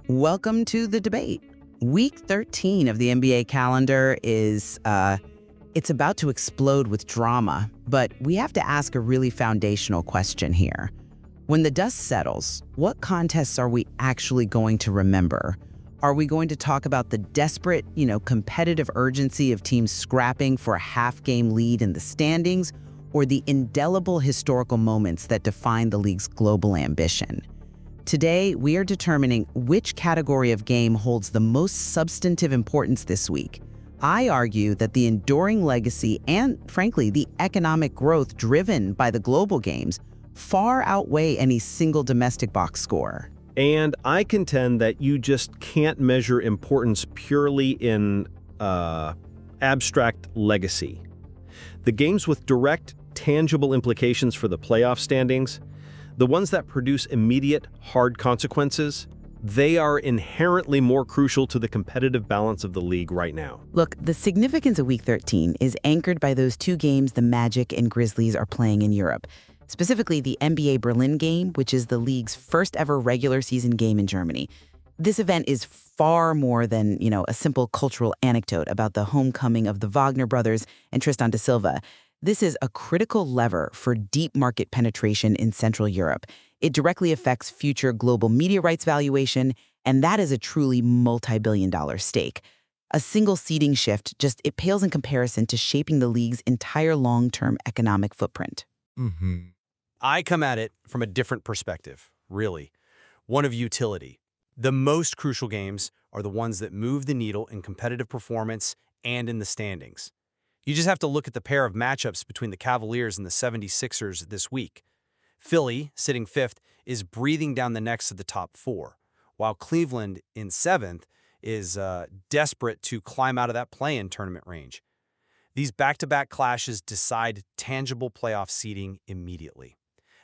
Welcome to the debate. Week 13 of the NBA calendar is, it's about to explode with drama, but we have to ask a really foundational question here. When the dust settles, what contests are we actually going to remember? Are we going to talk about the desperate, competitive urgency of teams scrapping for a half-game lead in the standings, or the indelible historical moments that define the league's global ambition? Today, we are determining which category of game holds the most substantive importance this week. I argue that the enduring legacy and, frankly, the economic growth driven by the global games far outweigh any single domestic box score. And I contend that you just can't measure importance purely in abstract legacy. The games with direct, tangible implications for the playoff standings, the ones that produce immediate, hard consequences, they are inherently more crucial to the competitive balance of the league right now. Look, the significance of Week 13 is anchored by those two games the Magic and Grizzlies are playing in Europe. Specifically, the NBA Berlin game, which is the league's first ever regular season game in Germany. This event is far more than, a simple cultural anecdote about the homecoming of the Wagner brothers and Tristan da Silva. This is a critical lever for deep market penetration in Central Europe. It directly affects future global media rights valuation, and that is a truly multi-billion-dollar stake. A single seeding shift it pales in comparison to shaping the league's entire long-term economic footprint. I come at it from a different perspective, really. One of utility. The most crucial games are the ones that move the needle in competitive performance and in the standings. You just have to look at the pair of matchups between the Cavaliers and the 76ers this week. Philly, sitting fifth, is breathing down the necks of the top four, while Cleveland, in seventh, is desperate to climb out of that play-in tournament range. These back-to-back clashes decide tangible playoff seeding immediately.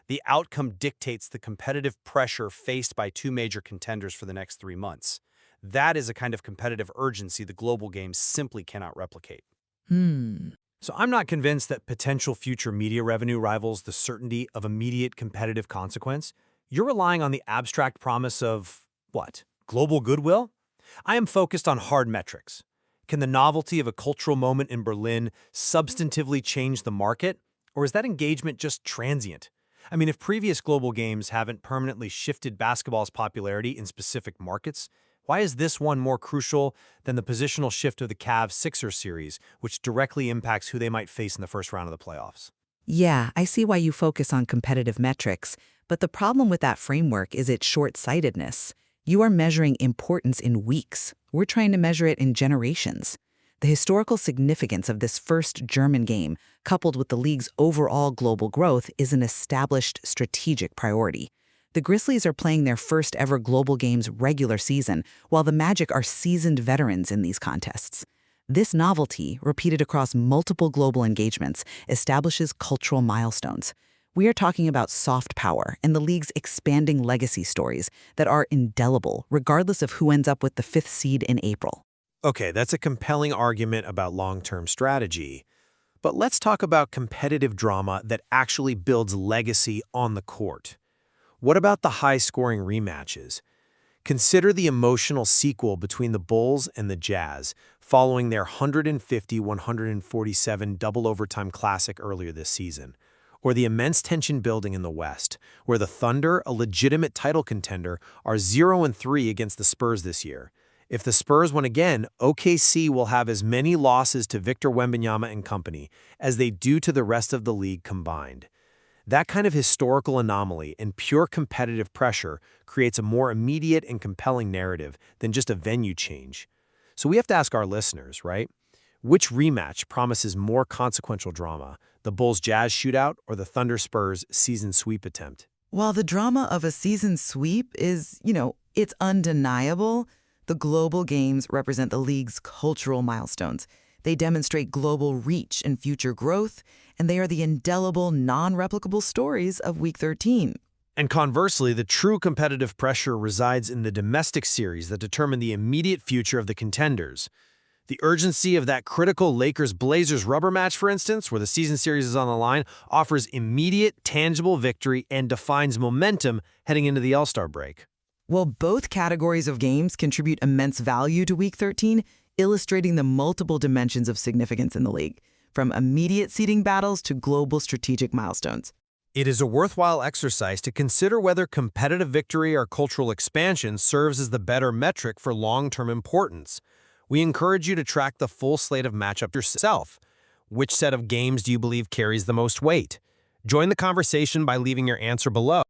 The outcome dictates the competitive pressure faced by two major contenders for the next 3 months. That is a kind of competitive urgency the global games simply cannot replicate. So I'm not convinced that potential future media revenue rivals the certainty of immediate competitive consequence. You're relying on the abstract promise of, what, global goodwill? I am focused on hard metrics. Can the novelty of a cultural moment in Berlin substantively change the market? Or is that engagement just transient? I mean, if previous global games haven't permanently shifted basketball's popularity in specific markets, why is this one more crucial than the positional shift of the Cavs-Sixers series, which directly impacts who they might face in the first round of the playoffs? Yeah, I see why you focus on competitive metrics, but the problem with that framework is its short-sightedness. You are measuring importance in weeks. We're trying to measure it in generations. The historical significance of this first German game, coupled with the league's overall global growth, is an established strategic priority. The Grizzlies are playing their first ever global games regular season, while the Magic are seasoned veterans in these contests. This novelty, repeated across multiple global engagements, establishes cultural milestones. We are talking about soft power and the league's expanding legacy stories that are indelible, regardless of who ends up with the fifth seed in April. Okay, that's a compelling argument about long-term strategy. But let's talk about competitive drama that actually builds legacy on the court. What about the high-scoring rematches? Consider the emotional sequel between the Bulls and the Jazz following their 150-147 double overtime classic earlier this season, or the immense tension building in the West, where the Thunder, a legitimate title contender, are 0-3 against the Spurs this year. If the Spurs win again, OKC will have as many losses to Victor Wembanyama and company as they do to the rest of the league combined. That kind of historical anomaly and pure competitive pressure creates a more immediate and compelling narrative than just a venue change. So we have to ask our listeners, right? Which rematch promises more consequential drama, the Bulls-Jazz shootout or the Thunder-Spurs season sweep attempt? While the drama of a season sweep is, it's undeniable, the global games represent the league's cultural milestones. They demonstrate global reach and future growth, and they are the indelible, non-replicable stories of Week 13. And conversely, the true competitive pressure resides in the domestic series that determine the immediate future of the contenders. The urgency of that critical Lakers-Blazers rubber match, for instance, where the season series is on the line, offers immediate, tangible victory and defines momentum heading into the All-Star break. Well, both categories of games contribute immense value to Week 13, illustrating the multiple dimensions of significance in the league, from immediate seeding battles to global strategic milestones. It is a worthwhile exercise to consider whether competitive victory or cultural expansion serves as the better metric for long-term importance. We encourage you to track the full slate of matchups yourself. Which set of games do you believe carries the most weight? Join the conversation by leaving your answer below.